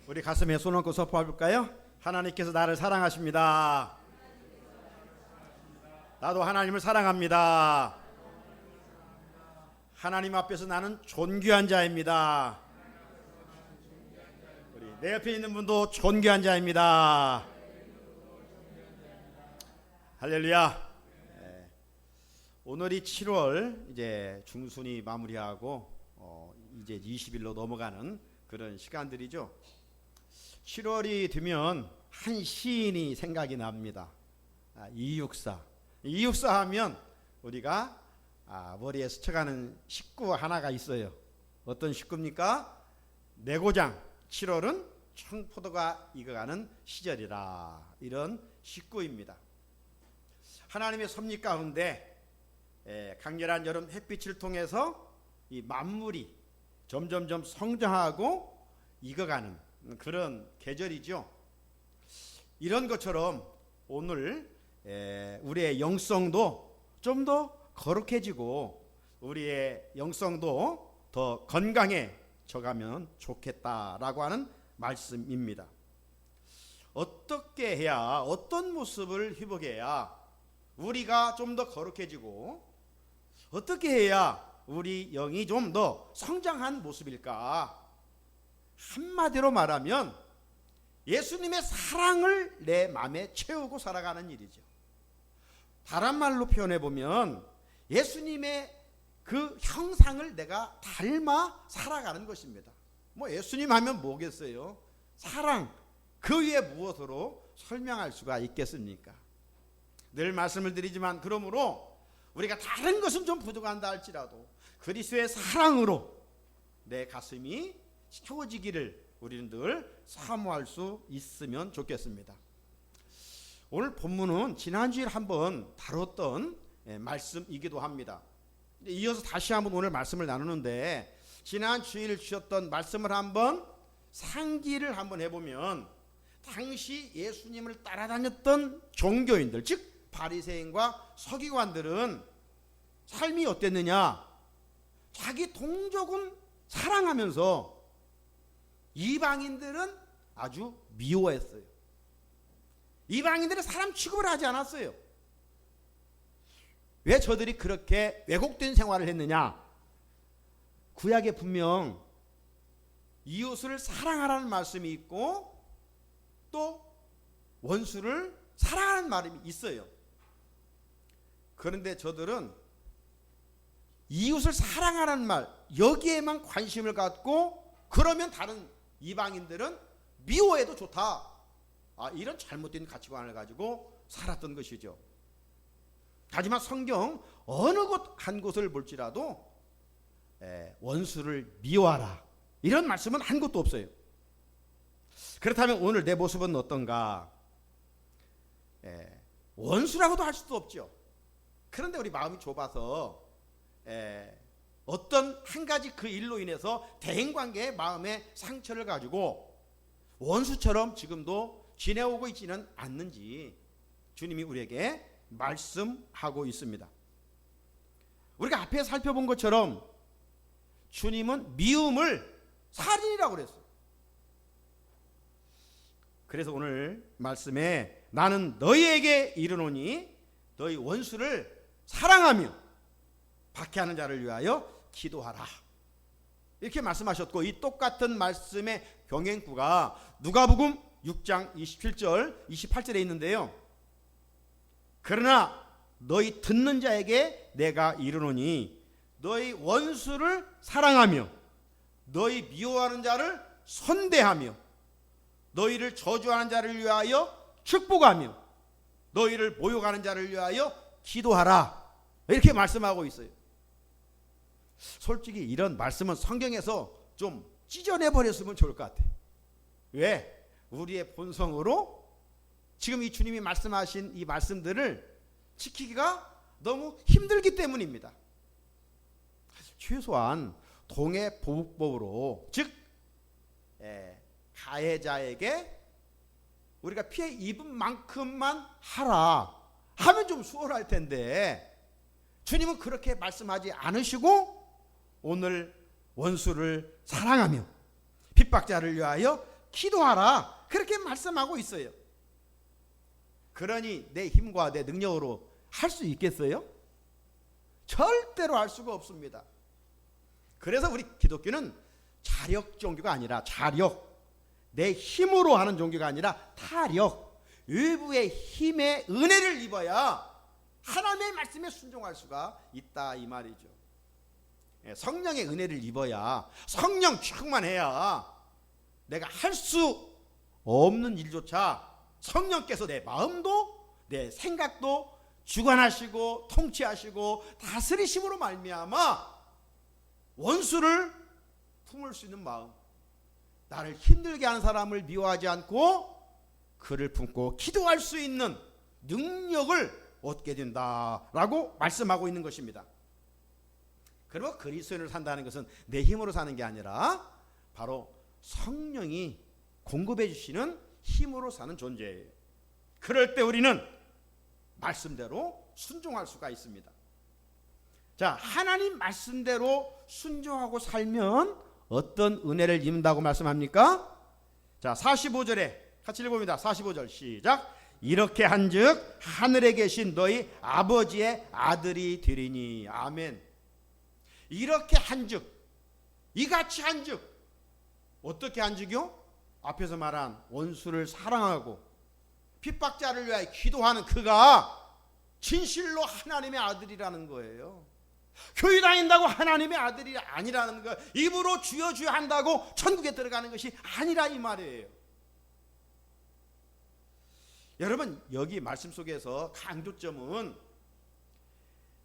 우리 가슴에 손 얹고 선포해볼까요? 하나님께서 나를 사랑하십니다. 나도 하나님을 사랑합니다. 하나님 앞에서 나는 존귀한 자입니다. 우리 내 옆에 있는 분도 존귀한 자입니다. 할렐루야. 오늘이 7월 이제 중순이 마무리하고 이제 20일로 넘어가는 그런 시간들이죠. 7월이 되면 한 시인이 생각이 납니다. 이육사. 이육사 하면 우리가 머리에 스쳐가는 식구 하나가 있어요. 어떤 식구입니까? 내고장. 7월은 청포도가 익어가는 시절이라, 이런 식구입니다. 하나님의 섭리 가운데 강렬한 여름 햇빛을 통해서 이 만물이 점점점 성장하고 익어가는 그런 계절이죠. 이런 것처럼 오늘 우리의 영성도 좀 더 거룩해지고 우리의 영성도 더 건강해져가면 좋겠다라고 하는 말씀입니다. 어떻게 해야, 어떤 모습을 회복해야 우리가 좀 더 거룩해지고 어떻게 해야 우리 영이 좀 더 성장한 모습일까? 한마디로 말하면 예수님의 사랑을 내 마음에 채우고 살아가는 일이죠. 다른 말로 표현해 보면 예수님의 그 형상을 내가 닮아 살아가는 것입니다. 뭐 예수님 하면 뭐겠어요? 사랑, 그 위에 무엇으로 설명할 수가 있겠습니까? 늘 말씀을 드리지만, 그러므로 우리가 다른 것은 좀 부족한다 할지라도 그리스도의 사랑으로 내 가슴이 채워지기를 우리는 늘 사모할 수 있으면 좋겠습니다. 오늘 본문은 지난주에 한번 다뤘던 말씀이기도 합니다. 이어서 다시 한번 오늘 말씀을 나누는데, 지난 주일 주셨던 말씀을 한번 상기를 한번 해보면, 당시 예수님을 따라다녔던 종교인들, 즉 바리새인과 서기관들은 삶이 어땠느냐? 자기 동족은 사랑하면서 이방인들은 아주 미워했어요. 이방인들은 사람 취급을 하지 않았어요. 왜 저들이 그렇게 왜곡된 생활을 했느냐? 구약에 분명 이웃을 사랑하라는 말씀이 있고 또 원수를 사랑하는 말이 있어요. 그런데 저들은 이웃을 사랑하라는 말, 여기에만 관심을 갖고, 그러면 다른 이방인들은 미워해도 좋다, 이런 잘못된 가치관을 가지고 살았던 것이죠. 하지만 성경 어느 곳 한 곳을 볼지라도 원수를 미워하라, 이런 말씀은 한 곳도 없어요. 그렇다면 오늘 내 모습은 어떤가? 원수라고도 할 수도 없죠. 그런데 우리 마음이 좁아서 어떤 한 가지 그 일로 인해서 대인관계의 마음의 상처를 가지고 원수처럼 지금도 지내오고 있지는 않는지 주님이 우리에게 말씀하고 있습니다. 우리가 앞에 살펴본 것처럼 주님은 미움을 살인이라고 그랬어요. 그래서 오늘 말씀에 나는 너희에게 이르노니 너희 원수를 사랑하며 박해하는 자를 위하여 기도하라, 이렇게 말씀하셨고, 이 똑같은 말씀의 병행구가 누가복음 6장 27절 28절에 있는데요. 그러나 너희 듣는 자에게 내가 이르노니 너희 원수를 사랑하며 너희 미워하는 자를 선대하며 너희를 저주하는 자를 위하여 축복하며 너희를 모욕하는 자를 위하여 기도하라, 이렇게 말씀하고 있어요. 솔직히 이런 말씀은 성경에서 좀 찢어내버렸으면 좋을 것 같아요. 왜? 우리의 본성으로 지금 이 주님이 말씀하신 이 말씀들을 지키기가 너무 힘들기 때문입니다. 최소한 동해보복법으로, 즉 가해자에게 우리가 피해 입은 만큼만 하라 하면 좀 수월할 텐데, 주님은 그렇게 말씀하지 않으시고 오늘 원수를 사랑하며 핍박자를 위하여 기도하라. 그렇게 말씀하고 있어요. 그러니 내 힘과 내 능력으로 할 수 있겠어요? 절대로 할 수가 없습니다. 그래서 우리 기독교는 자력 종교가 아니라 자력, 내 힘으로 하는 종교가 아니라 타력, 외부의 힘의 은혜를 입어야 하나님의 말씀에 순종할 수가 있다 이 말이죠. 성령의 은혜를 입어야, 성령 충만해야 내가 할 수 없는 일조차 성령께서 내 마음도 내 생각도 주관하시고 통치하시고 다스리심으로 말미암아 원수를 품을 수 있는 마음, 나를 힘들게 하는 사람을 미워하지 않고 그를 품고 기도할 수 있는 능력을 얻게 된다라고 말씀하고 있는 것입니다. 그리고 그리스도인으로 산다는 것은 내 힘으로 사는 게 아니라 바로 성령이 공급해 주시는 힘으로 사는 존재예요. 그럴 때 우리는 말씀대로 순종할 수가 있습니다. 자, 하나님 말씀대로 순종하고 살면 어떤 은혜를 입는다고 말씀합니까? 자, 45절에 같이 읽어봅니다. 45절 시작. 이렇게 한즉 하늘에 계신 너희 아버지의 아들이 되리니. 아멘. 이렇게 한즉, 이같이 한즉, 어떻게 한즉이요? 앞에서 말한 원수를 사랑하고 핍박자를 위하여 기도하는 그가 진실로 하나님의 아들이라는 거예요. 교회 다닌다고 하나님의 아들이 아니라는 거, 입으로 주여 주여 한다고 천국에 들어가는 것이 아니라 이 말이에요. 여러분, 여기 말씀 속에서 강조점은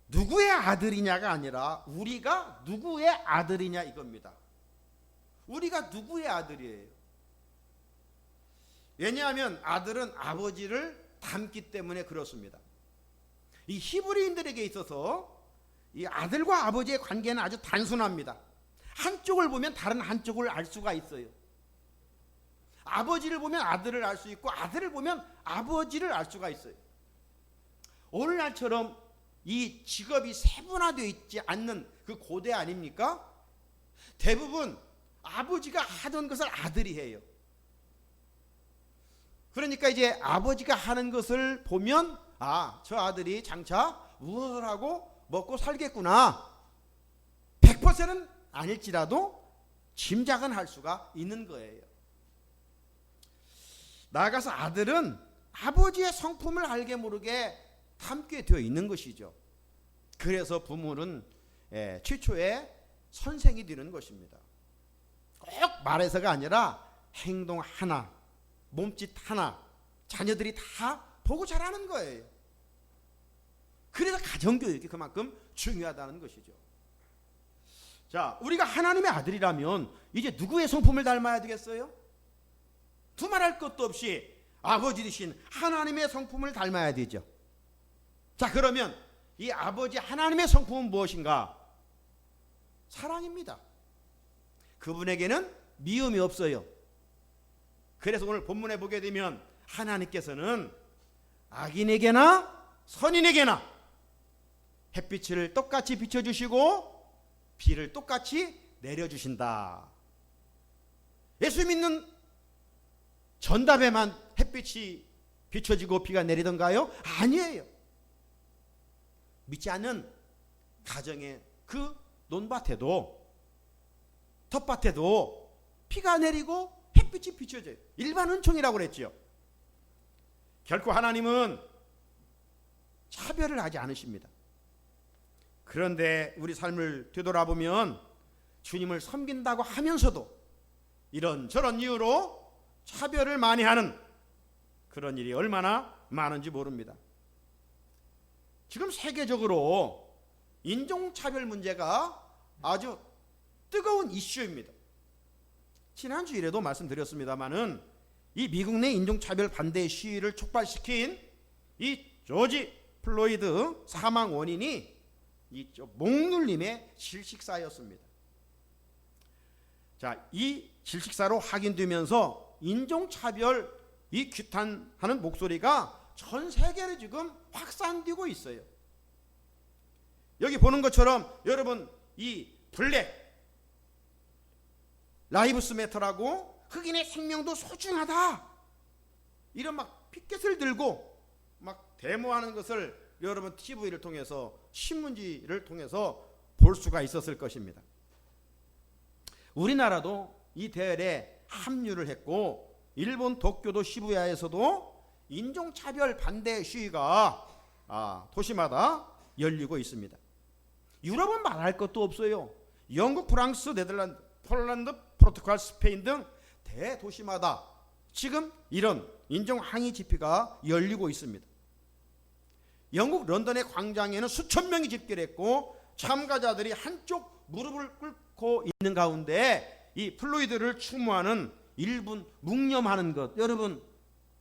누구의 아들이냐가 아니라 우리가 누구의 아들이냐 이겁니다. 우리가 누구의 아들이에요? 왜냐하면 아들은 아버지를 닮기 때문에 그렇습니다. 이 히브리인들에게 있어서 이 아들과 아버지의 관계는 아주 단순합니다. 한쪽을 보면 다른 한쪽을 알 수가 있어요. 아버지를 보면 아들을 알 수 있고 아들을 보면 아버지를 알 수가 있어요. 오늘날처럼 이 직업이 세분화되어 있지 않는 그 고대 아닙니까? 대부분 아버지가 하던 것을 아들이 해요. 그러니까 이제 아버지가 하는 것을 보면 아, 저 아들이 장차 무엇을 하고 먹고 살겠구나. 100%는 아닐지라도 짐작은 할 수가 있는 거예요. 나아가서 아들은 아버지의 성품을 알게 모르게 함께 되어 있는 것이죠. 그래서 부모는 최초의 선생이 되는 것입니다. 꼭 말해서가 아니라 행동 하나, 몸짓 하나, 자녀들이 다 보고 자라는 거예요. 그래서 가정교육이 그만큼 중요하다는 것이죠. 자, 우리가 하나님의 아들이라면 이제 누구의 성품을 닮아야 되겠어요? 두말할 것도 없이 아버지 되신 하나님의 성품을 닮아야 되죠. 자, 그러면 이 아버지 하나님의 성품은 무엇인가? 사랑입니다. 그분에게는 미움이 없어요. 그래서 오늘 본문에 보게 되면 하나님께서는 악인에게나 선인에게나 햇빛을 똑같이 비춰주시고 비를 똑같이 내려주신다. 예수 믿는 전답에만 햇빛이 비춰지고 비가 내리던가요? 아니에요. 믿지 않는 가정의 그 논밭에도 텃밭에도 비가 내리고 햇빛이 비춰져요. 일반 은총이라고 그랬죠. 결코 하나님은 차별을 하지 않으십니다. 그런데 우리 삶을 되돌아보면 주님을 섬긴다고 하면서도 이런저런 이유로 차별을 많이 하는 그런 일이 얼마나 많은지 모릅니다. 지금 세계적으로 인종차별 문제가 아주 뜨거운 이슈입니다. 지난주일에도 말씀드렸습니다마는 이 미국 내 인종차별 반대 시위를 촉발시킨 이 조지 플로이드 사망 원인이 이 목눌림의 질식사였습니다. 자, 이 질식사로 확인되면서 인종차별 이 규탄하는 목소리가 전 세계로 지금 확산되고 있어요. 여기 보는 것처럼 여러분 이 블랙 라이브스 매터라고 흑인의 생명도 소중하다. 이런 막 피켓을 들고 막 데모하는 것을 여러분 TV를 통해서 신문지를 통해서 볼 수가 있었을 것입니다. 우리나라도 이 대열에 합류를 했고 일본 도쿄도 시부야에서도 인종차별 반대 시위가 도시마다 열리고 있습니다. 유럽은 말할 것도 없어요. 영국, 프랑스, 네덜란드, 폴란드, 포르투갈, 스페인 등 대도시마다 지금 이런 인종항의 집회가 열리고 있습니다. 영국 런던의 광장에는 수천 명이 집결을 했고 참가자들이 한쪽 무릎을 꿇고 있는 가운데 이 플로이드를 추모하는 1분 묵념하는 것 여러분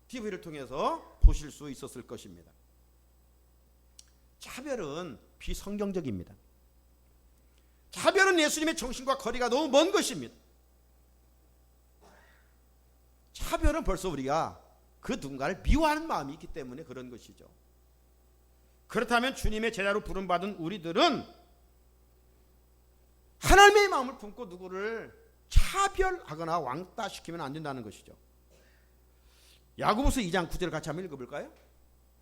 TV를 통해서 보실 수 있었을 것입니다. 차별은 비성경적입니다. 차별은 예수님의 정신과 거리가 너무 먼 것입니다. 차별은 벌써 우리가 그 누군가를 미워하는 마음이 있기 때문에 그런 것이죠. 그렇다면 주님의 제자로 부름받은 우리들은 하나님의 마음을 품고 누구를 차별하거나 왕따시키면 안 된다는 것이죠. 야고보서 2장 9절 같이 한번 읽어볼까요?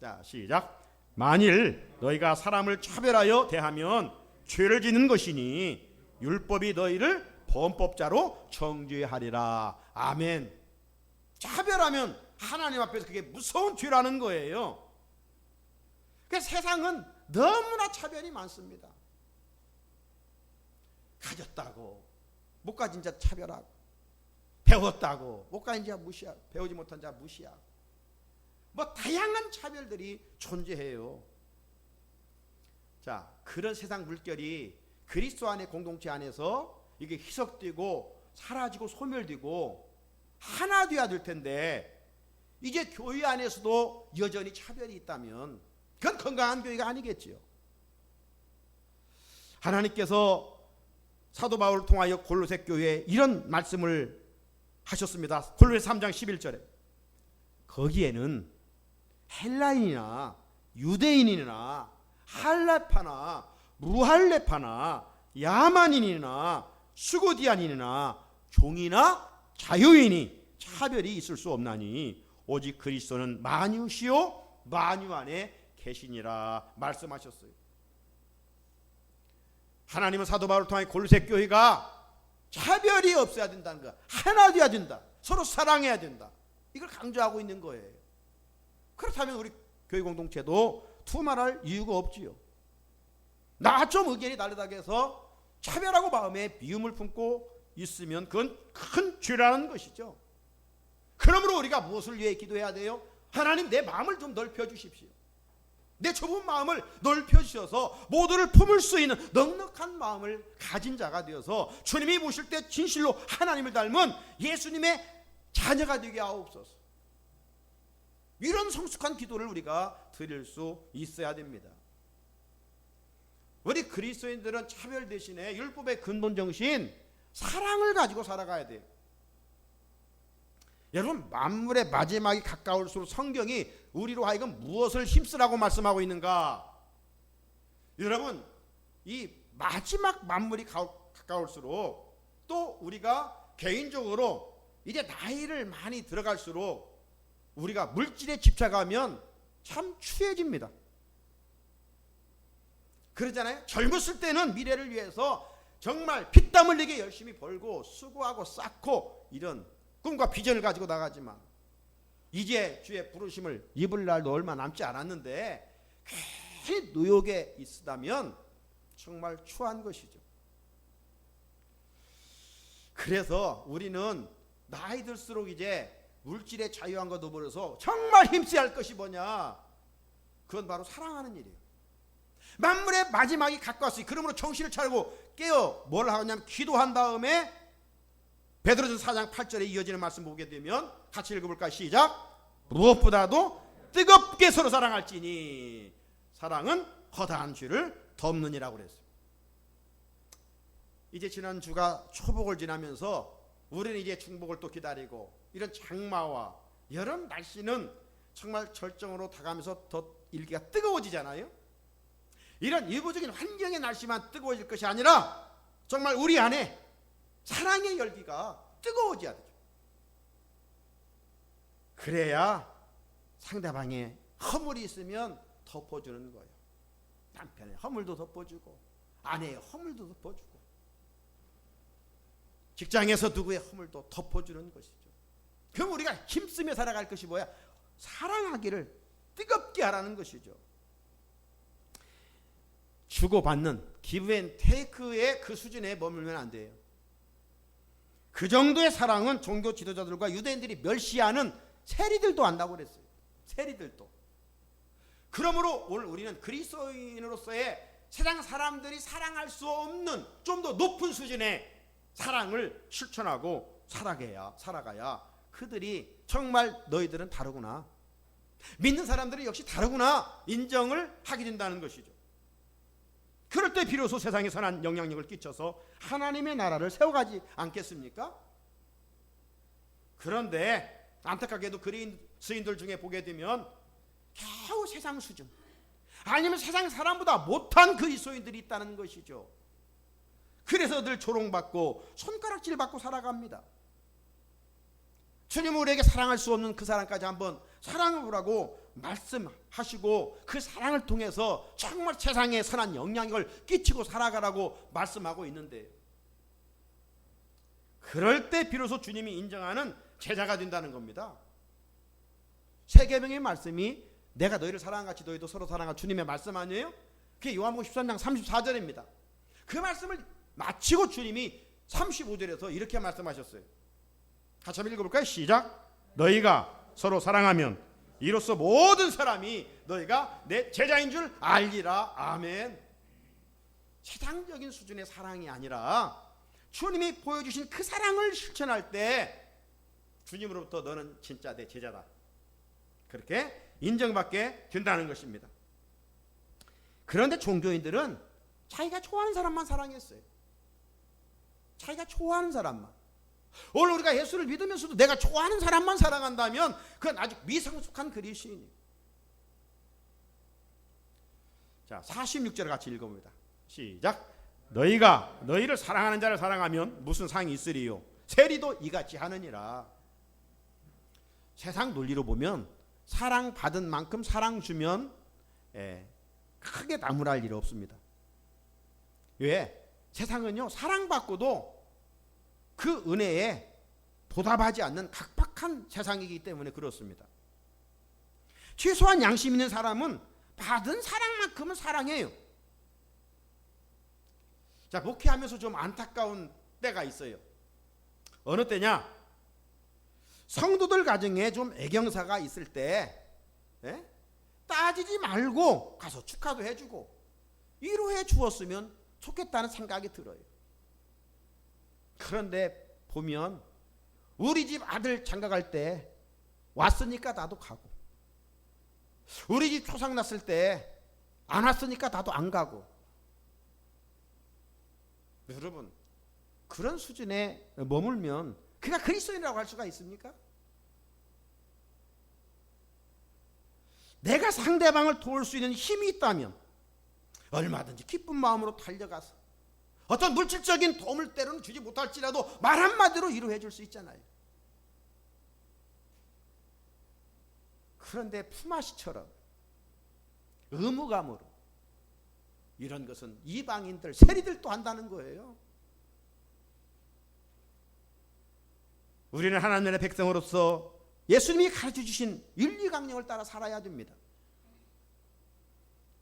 자, 시작. 만일 너희가 사람을 차별하여 대하면 죄를 짓는 것이니 율법이 너희를 범법자로 정죄하리라. 아멘. 차별하면 하나님 앞에서 그게 무서운 죄라는 거예요. 그래서 세상은 너무나 차별이 많습니다. 가졌다고 못 가진 자 차별하고, 배웠다고 못 가진 자 무시하고, 배우지 못한 자 무시하고, 뭐 다양한 차별들이 존재해요. 자, 그런 세상 물결이 그리스도 안의 공동체 안에서 이게 희석되고 사라지고 소멸되고 하나 되어야 될 텐데, 이제 교회 안에서도 여전히 차별이 있다면 그건 건강한 교회가 아니겠지요. 하나님께서 사도 바울을 통하여 골로새 교회에 이런 말씀을 하셨습니다. 골로새 3장 11절에 거기에는 헬라인이나 유대인이나 할레파나 무할레파나 야만인이나 수고디안인이나 종이나 자유인이 차별이 있을 수 없나니 오직 그리스도는 만유시요 만유 안에 계시니라 말씀하셨어요. 하나님은 사도 바울을 통해 골로새 교회가 차별이 없어야 된다는 거, 하나 되어야 된다, 서로 사랑해야 된다, 이걸 강조하고 있는 거예요. 그렇다면 우리 교회 공동체도 두말할 이유가 없지요. 나 좀 의견이 다르다고 해서 차별하고 마음에 미움을 품고 있으면 그건 큰 죄라는 것이죠. 그러므로 우리가 무엇을 위해 기도해야 돼요? 하나님, 내 마음을 좀 넓혀 주십시오. 내 좁은 마음을 넓혀 주셔서 모두를 품을 수 있는 넉넉한 마음을 가진 자가 되어서 주님이 보실 때 진실로 하나님을 닮은 예수님의 자녀가 되게 하옵소서. 이런 성숙한 기도를 우리가 드릴 수 있어야 됩니다. 우리 그리스도인들은 차별 대신에 율법의 근본 정신 사랑을 가지고 살아가야 돼요. 여러분, 만물의 마지막이 가까울수록 성경이 우리로 하여금 무엇을 힘쓰라고 말씀하고 있는가? 여러분, 이 마지막 만물이 가까울수록 또 우리가 개인적으로 이제 나이를 많이 들어갈수록 우리가 물질에 집착하면 참 추해집니다. 그러잖아요. 젊었을 때는 미래를 위해서 정말 피땀 흘리게 열심히 벌고 수고하고 쌓고 이런 꿈과 비전을 가지고 나가지만 이제 주의 부르심을 입을 날도 얼마 남지 않았는데 괜히 노역에 있으다면 정말 추한 것이죠. 그래서 우리는 나이 들수록 이제 물질의 자유함과 더불어서 정말 힘써야 할 것이 뭐냐? 그건 바로 사랑하는 일이에요. 만물의 마지막이 가까웠으니 그러므로 정신을 차리고 깨어 뭘 하냐면 기도한 다음에 베드로전서 4장 8절에 이어지는 말씀 보게 되면 같이 읽어볼까요? 시작. 무엇보다도 뜨겁게 서로 사랑할지니 사랑은 허다한 죄를 덮느니라고 그랬어요. 이제 지난 주가 초복을 지나면서 우리는 이제 중복을 또 기다리고 이런 장마와 여름 날씨는 정말 절정으로 다가가면서 더 일기가 뜨거워지잖아요. 이런 일부적인 환경의 날씨만 뜨거워질 것이 아니라 정말 우리 안에 사랑의 열기가 뜨거워져야 되죠. 그래야 상대방의 허물이 있으면 덮어주는 거예요. 남편의 허물도 덮어주고 아내의 허물도 덮어주고 직장에서 누구의 허물도 덮어주는 것이죠. 그럼 우리가 힘쓰며 살아갈 것이 뭐야? 사랑하기를 뜨겁게 하라는 것이죠. 주고받는 기브 앤 테이크의 그 수준에 머물면 안 돼요. 그 정도의 사랑은 종교 지도자들과 유대인들이 멸시하는 세리들도 한다고 그랬어요. 세리들도. 그러므로 오늘 우리는 그리스도인으로서의 세상 사람들이 사랑할 수 없는 좀 더 높은 수준의 사랑을 실천하고 살아가야 그들이 정말 너희들은 다르구나, 믿는 사람들은 역시 다르구나 인정을 하게 된다는 것이죠. 그럴 때 비로소 세상에 선한 영향력을 끼쳐서 하나님의 나라를 세워가지 않겠습니까? 그런데 안타깝게도 그리스도인들 중에 보게 되면 겨우 세상 수준 아니면 세상 사람보다 못한 그리스도인들이 있다는 것이죠. 그래서 늘 조롱받고 손가락질 받고 살아갑니다. 주님은 우리에게 사랑할 수 없는 그 사람까지 한번 사랑해보라고 말씀하시고 그 사랑을 통해서 정말 세상에 선한 영향력을 끼치고 살아가라고 말씀하고 있는데, 그럴 때 비로소 주님이 인정하는 제자가 된다는 겁니다. 세계명의 말씀이 내가 너희를 사랑한같이 너희도 서로 사랑하 주님의 말씀 아니에요? 그게 요한복음 13장 34절입니다. 그 말씀을 마치고 주님이 35절에서 이렇게 말씀하셨어요. 같이 한번 읽어볼까요? 시작. 너희가 서로 사랑하면 이로써 모든 사람이 너희가 내 제자인 줄 알리라. 아멘. 세상적인 수준의 사랑이 아니라 주님이 보여주신 그 사랑을 실천할 때 주님으로부터 너는 진짜 내 제자다, 그렇게 인정받게 된다는 것입니다. 그런데 종교인들은 자기가 좋아하는 사람만 사랑했어요. 자기가 좋아하는 사람만. 오늘 우리가 예수를 믿으면서도 내가 좋아하는 사람만 사랑한다면 그건 아직 미성숙한 그리스도인이에요. 자, 46절 같이 읽어봅니다. 시작. 너희가 너희를 사랑하는 자를 사랑하면 무슨 상이 있으리요? 세리도 이같이 하느니라. 세상 논리로 보면 사랑받은 만큼 사랑 주면 크게 나무랄 일 없습니다. 왜? 세상은요 사랑받고도 그 은혜에 보답하지 않는 각박한 세상이기 때문에 그렇습니다. 최소한 양심 있는 사람은 받은 사랑만큼은 사랑해요. 자, 목회하면서 좀 안타까운 때가 있어요. 어느 때냐? 성도들 가정에 좀 애경사가 있을 때 따지지 말고 가서 축하도 해주고 위로해 주었으면 좋겠다는 생각이 들어요. 그런데 보면 우리 집 아들 장가갈 때 왔으니까 나도 가고, 우리 집 초상 났을 때 안 왔으니까 나도 안 가고. 여러분, 그런 수준에 머물면 그가 그리스도인이라고 할 수가 있습니까? 내가 상대방을 도울 수 있는 힘이 있다면 얼마든지 기쁜 마음으로 달려가서 어떤 물질적인 도움을 때로는 주지 못할지라도 말 한마디로 위로해 줄 수 있잖아요. 그런데 품앗이처럼 의무감으로 이런 것은 이방인들, 세리들도 한다는 거예요. 우리는 하나님의 백성으로서 예수님이 가르쳐 주신 윤리강령을 따라 살아야 됩니다.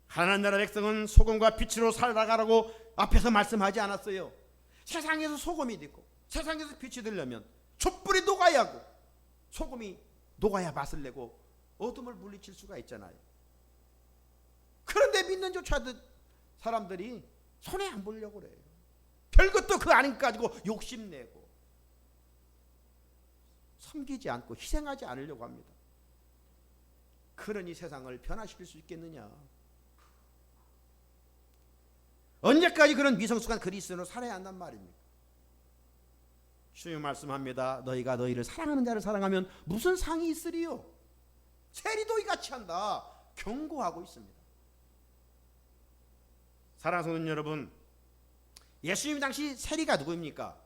하나님 나라 백성은 소금과 빛으로 살아가라고 앞에서 말씀하지 않았어요. 세상에서 소금이 되고 세상에서 빛이 되려면 촛불이 녹아야 하고 소금이 녹아야 맛을 내고 어둠을 물리칠 수가 있잖아요. 그런데 믿는 조차도 사람들이 손해 안 보려고 그래요. 별것도 그 아닌 것 가지고 욕심내고 섬기지 않고 희생하지 않으려고 합니다. 그러니 세상을 변화시킬 수 있겠느냐? 언제까지 그런 미성숙한 그리스도인으로 살아야 한단 말입니까? 주님 말씀합니다. 너희가 너희를 사랑하는 자를 사랑하면 무슨 상이 있으리요? 세리도 이같이 한다. 경고하고 있습니다. 사랑하는 성도 여러분, 예수님 당시 세리가 누구입니까?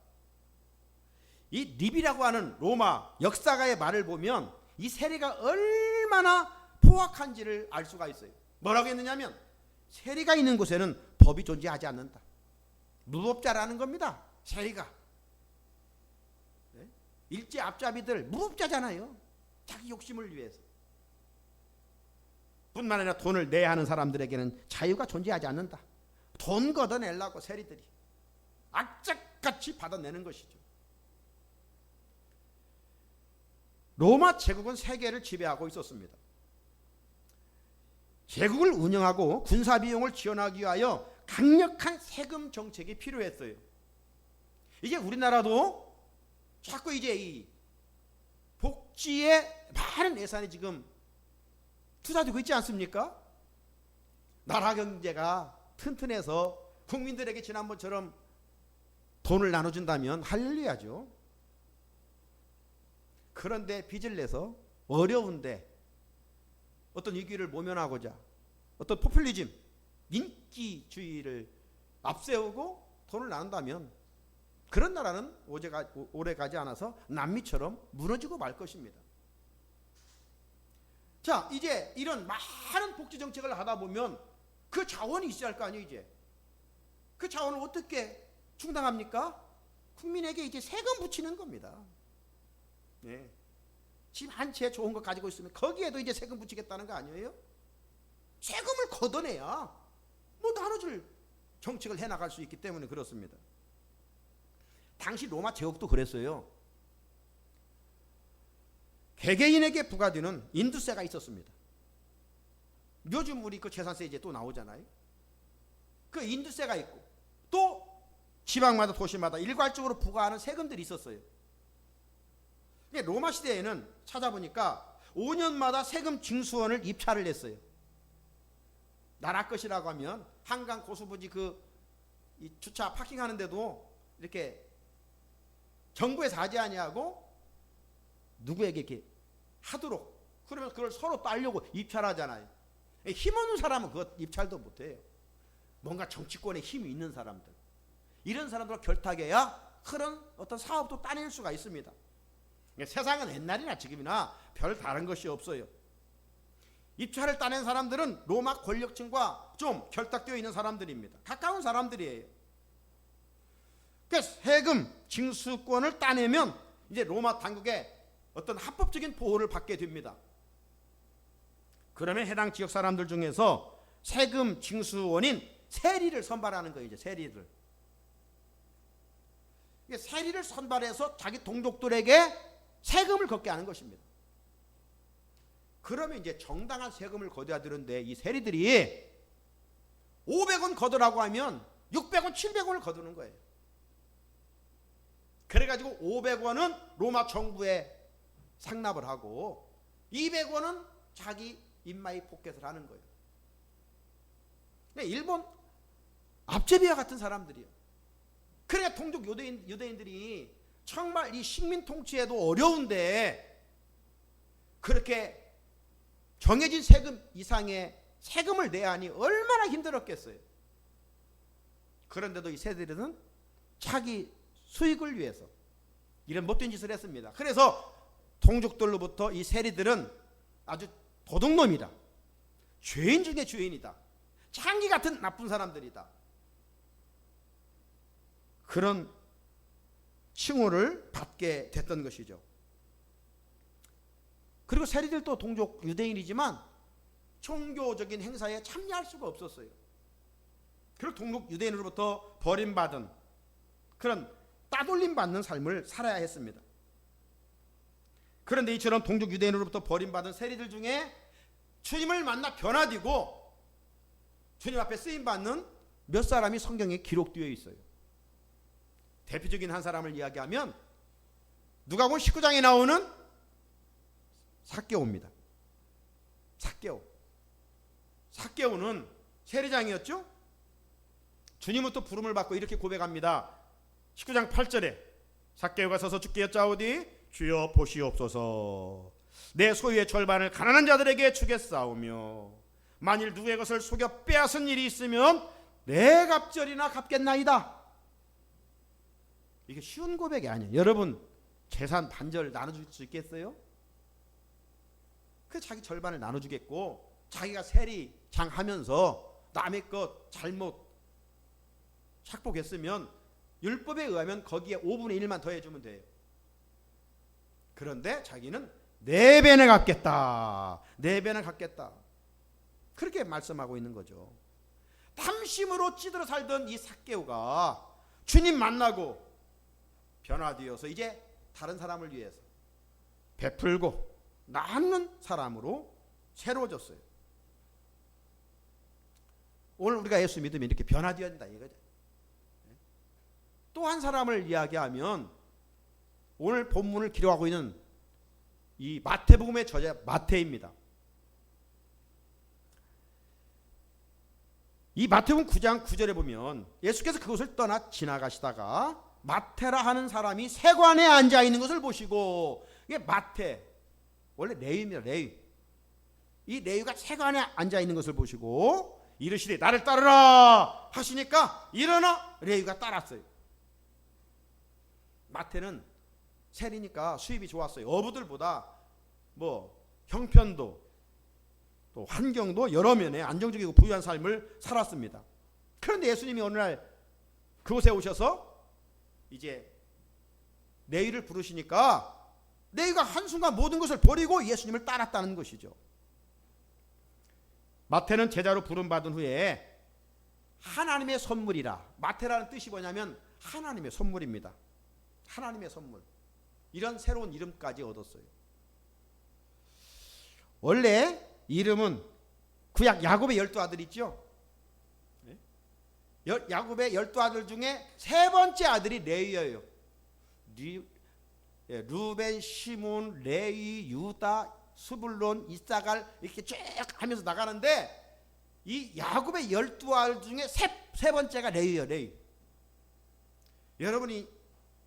이 립이라고 하는 로마 역사가의 말을 보면 이 세리가 얼마나 포악한지를 알 수가 있어요. 뭐라고 했느냐면 세리가 있는 곳에는 법이 존재하지 않는다. 무법자라는 겁니다. 세리가. 네? 일제 앞잡이들 무법자잖아요. 자기 욕심을 위해서. 뿐만 아니라 돈을 내야 하는 사람들에게는 자유가 존재하지 않는다. 돈 걷어내려고 세리들이 악착같이 받아내는 것이죠. 로마 제국은 세계를 지배하고 있었습니다. 제국을 운영하고 군사 비용을 지원하기 위하여 강력한 세금 정책이 필요했어요. 이제 우리나라도 자꾸 이제 이 복지에 많은 예산이 지금 투자되고 있지 않습니까? 나라 경제가 튼튼해서 국민들에게 지난번처럼 돈을 나눠준다면 할렐루야죠. 그런데 빚을 내서 어려운데 어떤 위기를 모면하고자 어떤 포퓰리즘, 인기주의를 앞세우고 돈을 나눈다면 그런 나라는 오래 가지 않아서 남미처럼 무너지고 말 것입니다. 자, 이제 이런 많은 복지 정책을 하다 보면 그 자원이 있어야 할 거 아니에요. 이제 그 자원을 어떻게 충당합니까? 국민에게 이제 세금 붙이는 겁니다. 네. 집 한 채 좋은 거 가지고 있으면 거기에도 이제 세금 붙이겠다는 거 아니에요? 세금을 걷어내야 뭐 나눠줄 정책을 해나갈 수 있기 때문에 그렇습니다. 당시 로마 제국도 그랬어요. 개개인에게 부과되는 인두세가 있었습니다. 요즘 우리 그 재산세 이제 또 나오잖아요. 그 인두세가 있고 또 지방마다 도시마다 일괄적으로 부과하는 세금들이 있었어요. 로마 시대에는 찾아보니까 5년마다 세금 징수원을 입찰을 했어요. 나라 것이라고 하면 한강 고수부지 이 주차 파킹하는데도 이렇게 정부에서 하지 아니하고 누구에게 이렇게 하도록, 그러면 그걸 서로 따려고 입찰하잖아요. 힘없는 사람은 그것 입찰도 못해요. 뭔가 정치권에 힘이 있는 사람들, 이런 사람들과 결탁해야 그런 어떤 사업도 따낼 수가 있습니다. 세상은 옛날이나 지금이나 별 다른 것이 없어요. 입찰을 따낸 사람들은 로마 권력층과 좀 결탁되어 있는 사람들입니다. 가까운 사람들이에요. 그래서 세금 징수권을 따내면 이제 로마 당국의 어떤 합법적인 보호를 받게 됩니다. 그러면 해당 지역 사람들 중에서 세금 징수원인 세리를 선발하는 거예요. 이제 세리를. 세리를 선발해서 자기 동족들에게 세금을 걷게 하는 것입니다. 그러면 이제 정당한 세금을 거둬야 되는데 이 세리들이 500원 거두라고 하면 600원, 700원을 거두는 거예요. 그래가지고 500원은 로마 정부에 상납을 하고 200원은 자기 인마이 포켓을 하는 거예요. 일본 앞제비와 같은 사람들이요. 그러니까 동족 유대인들이 정말 이 식민 통치에도 어려운데 그렇게 정해진 세금 이상의 세금을 내야 하니 얼마나 힘들었겠어요. 그런데도 이 세리들은 자기 수익을 위해서 이런 못된 짓을 했습니다. 그래서 동족들로부터 이 세리들은 아주 도둑놈이다, 죄인 중에 죄인이다, 창기 같은 나쁜 사람들이다, 그런 칭호를 받게 됐던 것이죠. 그리고 세리들도 동족 유대인이지만 종교적인 행사에 참여할 수가 없었어요. 그리고 동족 유대인으로부터 버림받은 그런 따돌림 받는 삶을 살아야 했습니다. 그런데 이처럼 동족 유대인으로부터 버림받은 세리들 중에 주님을 만나 변화되고 주님 앞에 쓰임받는 몇 사람이 성경에 기록되어 있어요. 대표적인 한 사람을 이야기하면 누가복음 19장에 나오는 삭개오입니다. 삭개오는 세리장이었죠. 주님부터 부름을 받고 이렇게 고백합니다. 19장 8절에 삭개오가 서서 주께 여짜오되 주여 보시옵소서, 내 소유의 절반을 가난한 자들에게 주겠사오며 만일 누구의 것을 속여 빼앗은 일이 있으면 내 갑절이나 갚겠나이다. 이게 쉬운 고백이 아니에요. 여러분 재산 반절 나눠줄 수 있겠어요? 그 자기 절반을 나눠주겠고 자기가 세리장하면서 남의 것 잘못 착복했으면 율법에 의하면 거기에 5분의 1만 더해주면 돼요. 그런데 자기는 4배나 갚겠다. 4배나 갚겠다. 그렇게 말씀하고 있는 거죠. 탐심으로 찌들어 살던 이 삭개오가 주님 만나고 변화되어서 이제 다른 사람을 위해서 베풀고 나누는 사람으로 새로워졌어요. 오늘 우리가 예수 믿으면 이렇게 변화되어야 된다 이거죠. 또 한 사람을 이야기하면 오늘 본문을 기록하고 있는 이 마태복음의 저자 마태입니다. 이 마태복음 9장 9절에 보면 예수께서 그곳을 떠나 지나가시다가 마태라 하는 사람이 세관에 앉아 있는 것을 보시고, 이게 마태 원래 레위입니다. 레위. 이 레위가 세관에 앉아 있는 것을 보시고 이르시되 나를 따르라 하시니까 일어나 레위가 따랐어요. 마태는 세리니까 수입이 좋았어요. 어부들보다 뭐 형편도 또 환경도 여러 면에 안정적이고 부유한 삶을 살았습니다. 그런데 예수님이 어느 날 그곳에 오셔서 이제 레위를 부르시니까 레위가 한순간 모든 것을 버리고 예수님을 따랐다는 것이죠. 마태는 제자로 부름받은 후에 하나님의 선물이라, 마태라는 뜻이 뭐냐면 하나님의 선물입니다. 하나님의 선물, 이런 새로운 이름까지 얻었어요. 원래 이름은 구약 야곱의 12아들 있죠. 야곱의 12아들 중에 세 번째 아들이 레위예요. 루벤, 시몬, 레위, 유다, 스불론, 이사갈 이렇게 쭉 하면서 나가는데 이 야곱의 12아들 중에 세 번째가 레위예요. 레위. 여러분이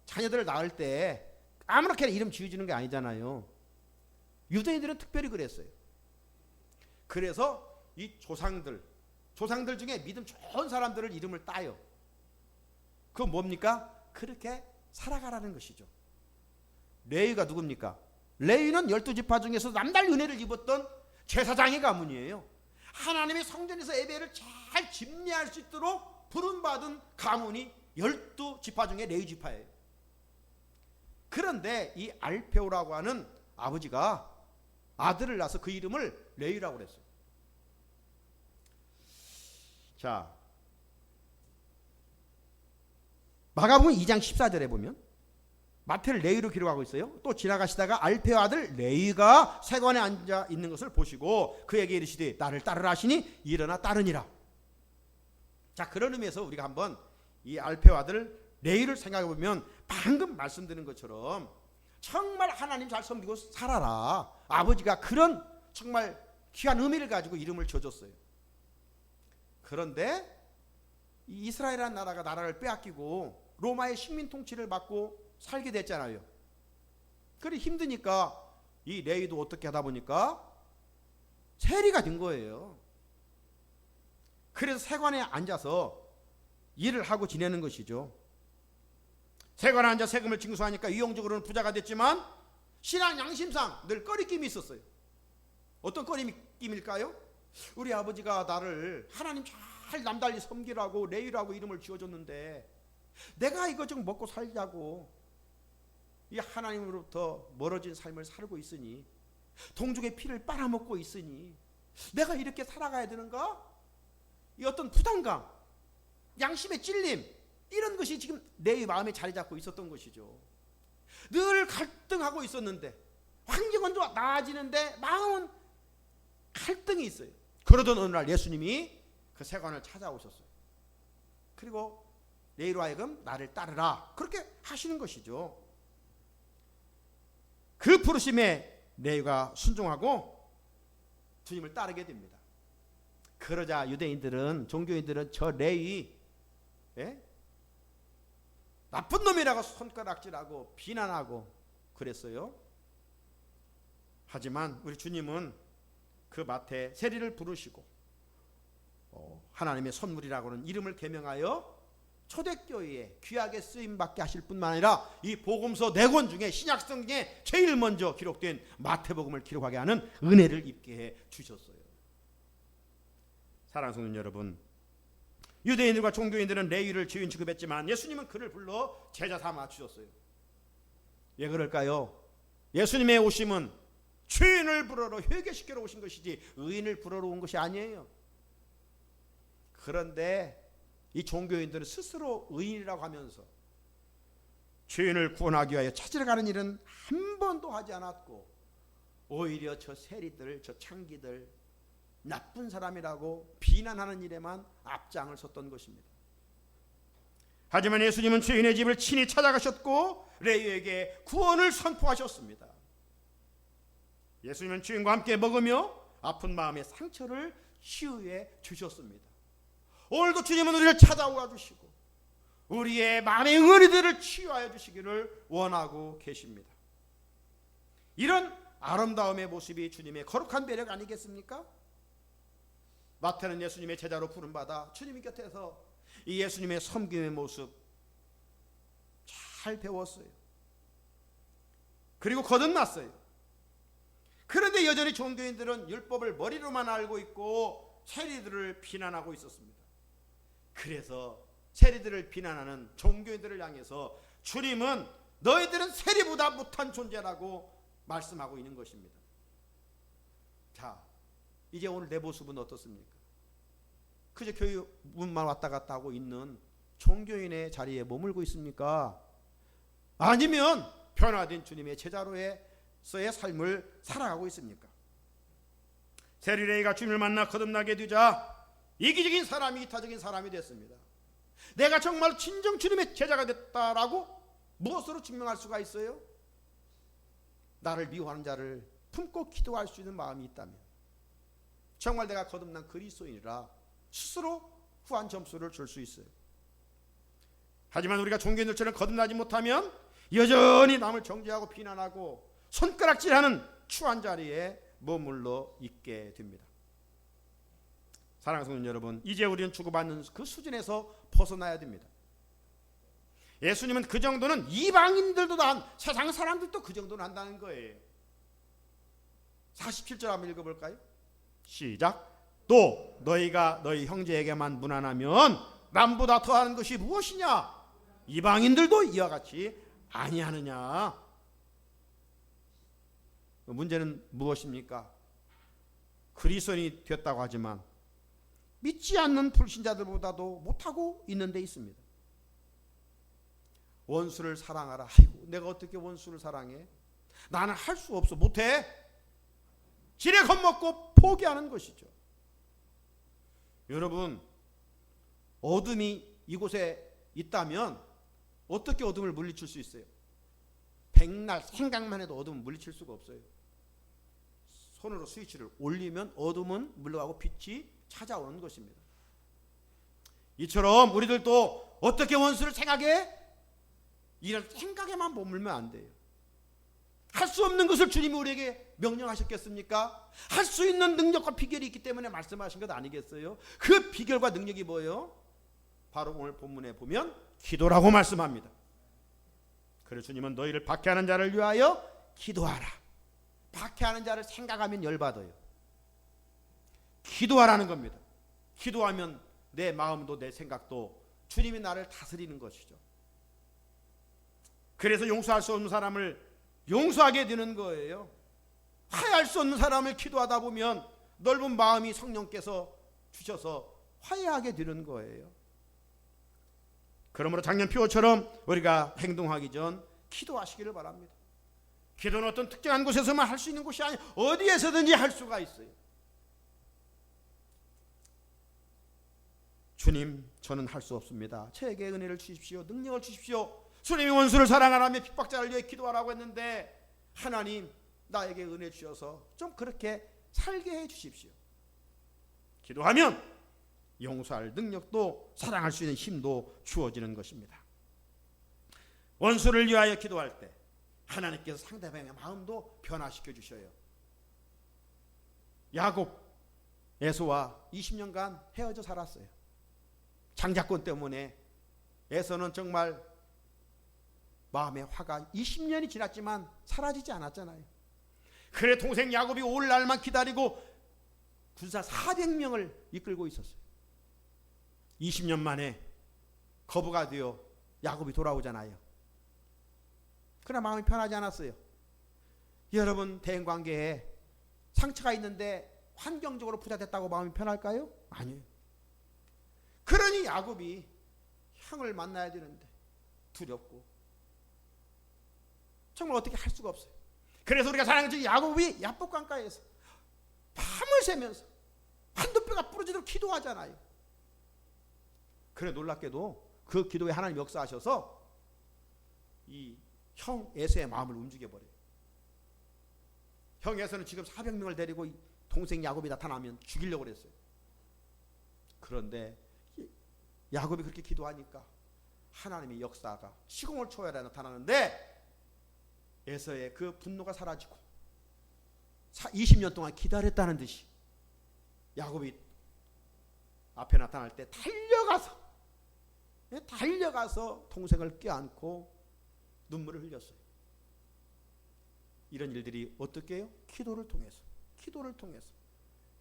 자녀들을 낳을 때 아무렇게나 이름 지어주는 게 아니잖아요. 유대인들은 특별히 그랬어요. 그래서 이 조상들 중에 믿음 좋은 사람들을 이름을 따요. 그건 뭡니까? 그렇게 살아가라는 것이죠. 레위가 누굽니까? 레위는 12지파 중에서 남달 은혜를 입었던 제사장의 가문이에요. 하나님의 성전에서 예배를 잘 집례할 수 있도록 부름받은 가문이 12지파 중에 레위 지파예요. 그런데 이 알페오라고 하는 아버지가 아들을 낳아서 그 이름을 레위라고 그랬어요. 자, 마가복음 2장 14절에 보면 마태를 레위로 기록하고 있어요. 또 지나가시다가 알페오 아들 레위가 세관에 앉아 있는 것을 보시고 그에게 이르시되 나를 따르라 하시니 일어나 따르니라. 자, 그런 의미에서 우리가 한번 이 알페오 아들 레위를 생각해 보면 방금 말씀드린 것처럼 정말 하나님 잘 섬기고 살아라. 아버지가 그런 정말 귀한 의미를 가지고 이름을 지어줬어요. 그런데 이스라엘이라는 나라가 나라를 빼앗기고 로마의 식민 통치를 받고 살게 됐잖아요. 그래 힘드니까 이 레위도 어떻게 하다 보니까 세리가 된 거예요. 그래서 세관에 앉아서 일을 하고 지내는 것이죠. 세관에 앉아 세금을 징수하니까 이용적으로는 부자가 됐지만 신앙 양심상 늘 꺼리낌이 있었어요. 어떤 꺼리낌일까요? 우리 아버지가 나를 하나님 잘 남달리 섬기라고 레위라고 이름을 지어줬는데 내가 이거 좀 먹고 살자고 이 하나님으로부터 멀어진 삶을 살고 있으니 동족의 피를 빨아먹고 있으니 내가 이렇게 살아가야 되는가? 이 어떤 부담감, 양심의 찔림, 이런 것이 지금 내 마음에 자리 잡고 있었던 것이죠. 늘 갈등하고 있었는데 환경은 좀 나아지는데 마음은 갈등이 있어요. 그러던 어느 날 예수님이 그 세관을 찾아오셨어요. 그리고 레위로 하여금 나를 따르라 그렇게 하시는 것이죠. 그 부르심에 레위가 순종하고 주님을 따르게 됩니다. 그러자 유대인들은, 종교인들은 저 레위 나쁜 놈이라고 손가락질하고 비난하고 그랬어요. 하지만 우리 주님은 그 마태 세리를 부르시고 하나님의 선물이라고는 이름을 계명하여 초대교회에 귀하게 쓰임받게 하실 뿐만 아니라 이 복음서 4권 중에 신약성경에 제일 먼저 기록된 마태복음을 기록하게 하는 은혜를 입게 해 주셨어요. 사랑하는 성도 여러분, 유대인들과 종교인들은 레위를 주인 취급했지만 예수님은 그를 불러 제자 삼아 주셨어요. 왜 그럴까요? 예수님의 오심은 죄인을 부르러 회개시키러 오신 것이지 의인을 부르러 온 것이 아니에요. 그런데 이 종교인들은 스스로 의인이라고 하면서 죄인을 구원하기 위하여 찾으러 가는 일은 한 번도 하지 않았고 오히려 저 세리들, 저 창기들, 나쁜 사람이라고 비난하는 일에만 앞장을 섰던 것입니다. 하지만 예수님은 죄인의 집을 친히 찾아가셨고 레위에게 구원을 선포하셨습니다. 예수님은 주인과 함께 먹으며 아픈 마음의 상처를 치유해 주셨습니다. 오늘도 주님은 우리를 찾아와 주시고 우리의 마음의 응어리들을 치유하여 주시기를 원하고 계십니다. 이런 아름다움의 모습이 주님의 거룩한 배력 아니겠습니까? 마태는 예수님의 제자로 부름받아 주님 곁에서 이 예수님의 섬김의 모습 잘 배웠어요. 그리고 거듭났어요. 그런데 여전히 종교인들은 율법을 머리로만 알고 있고 세리들을 비난하고 있었습니다. 그래서 세리들을 비난하는 종교인들을 향해서 주님은 너희들은 세리보다 못한 존재라고 말씀하고 있는 것입니다. 자, 이제 오늘 내 모습은 어떻습니까? 그저 교회 문만 왔다 갔다 하고 있는 종교인의 자리에 머물고 있습니까? 아니면 변화된 주님의 제자로서의 삶을 살아가고 있습니까? 세리레이가 주님을 만나 거듭나게 되자 이기적인 사람이 이타적인 사람이 됐습니다. 내가 정말 진정 주님의 제자가 됐다라고 무엇으로 증명할 수가 있어요? 나를 미워하는 자를 품고 기도할 수 있는 마음이 있다면 정말 내가 거듭난 그리스도인이라 스스로 후한 점수를 줄 수 있어요. 하지만 우리가 종교인들처럼 거듭나지 못하면 여전히 남을 정죄하고 비난하고 손가락질하는 추한 자리에 머물러 있게 됩니다. 사랑하는 성도 여러분, 이제 우리는 주고받는 그 수준에서 벗어나야 됩니다. 예수님은 그 정도는 이방인들도 다 세상 사람들도 그 정도는 한다는 거예요. 47절 한번 읽어볼까요? 시작. 또 너희가 너희 형제에게만 무난하면 남보다 더하는 것이 무엇이냐? 이방인들도 이와 같이 아니하느냐? 문제는 무엇입니까? 그리스도인이 됐다고 하지만 믿지 않는 불신자들보다도 못하고 있는 데 있습니다. 원수를 사랑하라. 아이고, 내가 어떻게 원수를 사랑해? 나는 할 수 없어. 못해. 지레 겁먹고 포기하는 것이죠. 여러분, 어둠이 이곳에 있다면 어떻게 어둠을 물리칠 수 있어요? 백날 생각만 해도 어둠은 물리칠 수가 없어요. 손으로 스위치를 올리면 어둠은 물러가고 빛이 찾아오는 것입니다. 이처럼 우리들도 어떻게 원수를 생각해? 이런 생각에만 머물면 안 돼요. 할 수 없는 것을 주님이 우리에게 명령하셨겠습니까? 할 수 있는 능력과 비결이 있기 때문에 말씀하신 것 아니겠어요? 그 비결과 능력이 뭐예요? 바로 오늘 본문에 보면 기도라고 말씀합니다. 그래서 주님은 너희를 박해하는 자를 위하여 기도하라. 박해하는 자를 생각하면 열받아요. 기도하라는 겁니다. 기도하면 내 마음도 내 생각도 주님이 나를 다스리는 것이죠. 그래서 용서할 수 없는 사람을 용서하게 되는 거예요. 화해할 수 없는 사람을 기도하다 보면 넓은 마음이 성령께서 주셔서 화해하게 되는 거예요. 그러므로 작년 표어처럼 우리가 행동하기 전 기도하시기를 바랍니다. 기도는 어떤 특정한 곳에서만 할 수 있는 것이 아니라 어디에서든지 할 수가 있어요. 주님, 저는 할 수 없습니다. 저에게 은혜를 주십시오. 능력을 주십시오. 주님이 원수를 사랑하라며 핍박자를 위해 기도하라고 했는데 하나님, 나에게 은혜 주셔서 좀 그렇게 살게 해 주십시오. 기도하면 용서할 능력도 사랑할 수 있는 힘도 주어지는 것입니다. 원수를 위하여 기도할 때 하나님께서 상대방의 마음도 변화시켜 주셔요. 야곱, 에서와 20년간 헤어져 살았어요. 장자권 때문에 에서는 정말 마음의 화가 20년이 지났지만 사라지지 않았잖아요. 그래 동생 야곱이 올 날만 기다리고 군사 400명을 이끌고 있었어요. 20년 만에 거부가 되어 야곱이 돌아오잖아요. 그러나 마음이 편하지 않았어요. 여러분 대인관계에 상처가 있는데 환경적으로 부자 됐다고 마음이 편할까요? 아니에요. 그러니 야곱이 형을 만나야 되는데 두렵고 정말 어떻게 할 수가 없어요. 그래서 우리가 사랑하는 야곱이 야복강가에서 밤을 새면서 한두뼈가 부러지도록 기도하잖아요. 그래 놀랍게도 그 기도에 하나님 역사하셔서 이 형 에서의 마음을 움직여버려요. 형 에서는 지금 400명을 데리고 동생 야곱이 나타나면 죽이려고 그랬어요. 그런데 야곱이 그렇게 기도하니까 하나님의 역사가 시공을 초월해 나타나는데 에서의 그 분노가 사라지고 20년 동안 기다렸다는 듯이 야곱이 앞에 나타날 때 달려가서 동생을 껴안고 눈물을 흘렸어요. 이런 일들이 어떻게 해요? 기도를 통해서.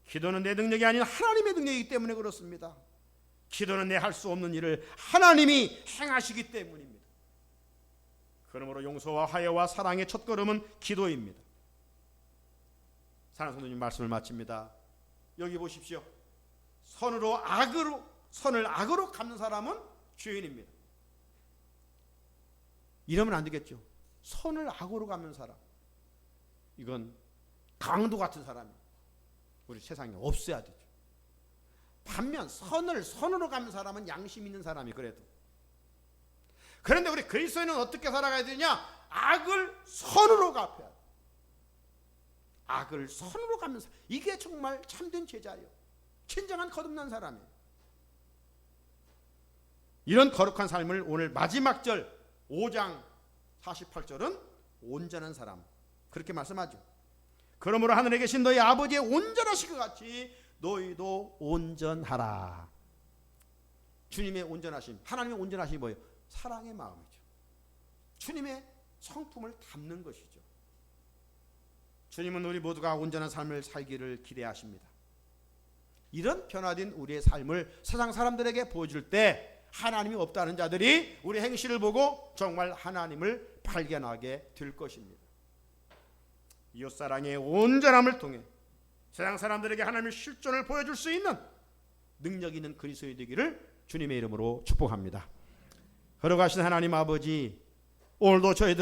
기도는 내 능력이 아닌 하나님의 능력이기 때문에 그렇습니다. 기도는 내 할 수 없는 일을 하나님이 행하시기 때문입니다. 그러므로 용서와 화해와 사랑의 첫걸음은 기도입니다. 사랑하는 성도님 말씀을 마칩니다. 여기 보십시오. 선을 악으로 갚는 사람은 죄인입니다. 이러면 안 되겠죠. 선을 악으로 갚는 사람, 이건 강도 같은 사람이 우리 세상에 없어야 되죠. 반면 선을 선으로 갚는 사람은 양심 있는 사람이 그래도. 그런데 우리 그리스도인은 어떻게 살아가야 되냐? 악을 선으로 갚아야 돼. 악을 선으로 갚는 사람, 이게 정말 참된 제자예요. 진정한 거듭난 사람이에요. 이런 거룩한 삶을 오늘 마지막 절 5장 48절은 온전한 사람 그렇게 말씀하죠. 그러므로 하늘에 계신 너희 아버지의 온전하신 것 같이 너희도 온전하라. 주님의 온전하심, 하나님의 온전하심이 뭐예요? 사랑의 마음이죠. 주님의 성품을 담는 것이죠. 주님은 우리 모두가 온전한 삶을 살기를 기대하십니다. 이런 변화된 우리의 삶을 세상 사람들에게 보여줄 때 하나님이 없다는 자들이 우리 행실을 보고 정말 하나님을 발견하게 될 것입니다. 이웃사랑의 온전함을 통해 세상 사람들에게 하나님의 실존을 보여줄 수 있는 능력 있는 그리스도인이 되기를 주님의 이름으로 축복합니다. 걸어가신 하나님 아버지, 오늘도 저희들